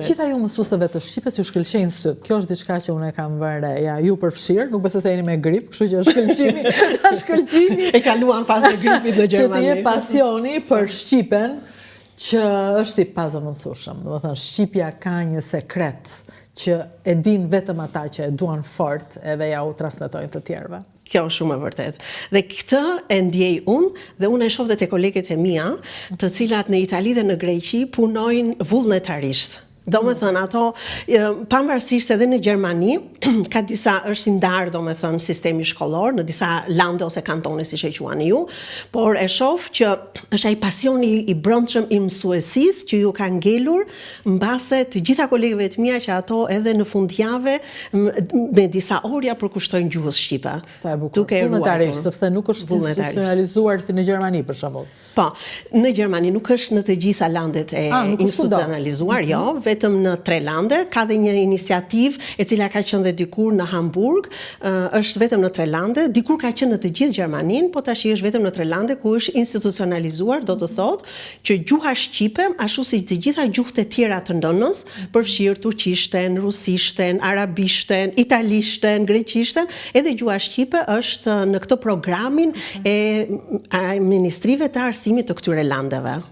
Gjitha ju mësuesve të shqipes ju shkëlqejnë syt. Kjo është diçka që unë e kam vënë re. Ja, ju përfshirë, nuk besoj se jeni me grip, kështu që shkëlqimi. E kaluan fazën e gripit në Gjermani. Që të je pasioni për shqipen që është i pazëvendësueshëm. Domethënë shqipja ka një sekret që e din vetëm ata që e duan fort edhe ja u transmetojnë të tjerëve. Kjo është shumë e vërtet. Dhe këtë e ndjej unë dhe unë e shoh te kolegët e mia, të cilat në Itali dhe në Greqi punojnë vullnetarisht. Domethënë ato pavarësisht edhe në Gjermani ka disa është i ndarë domethënë sistemi shkollor në disa lande ose kantone siç e quani ju, por e shoh që është ai pasioni i brendshëm i mësuesisë që ju ka ngelur mbase të gjitha kolegëve të mia që ato edhe në fundjavë me disa orja përkushtojnë gjuhës shqipe. Sa e bukur. Vullnetarisht, sepse nuk është institucionalizuar si në Gjermani për shembull. Po, në Gjermani nuk është në të gjitha landet e institucionalizuar, jo, vetëm në 3 lande, ka dhe një iniciativë e cila ka qenë dhe dikur në Hamburg, është vetëm në 3 lande, dikur ka qenë në të gjithë Gjermanin, po tash është vetëm në 3 lande ku është institucionalizuar, do të thotë që gjuha shqipe, ashtu si të gjitha gjuhët e tjera të nënës, përfshirë turqishten, rusishten, arabishten, italishten, greqishten, edhe gjuha shqipe është në këtë programin e ministrive të arsimit të këtyre landeve.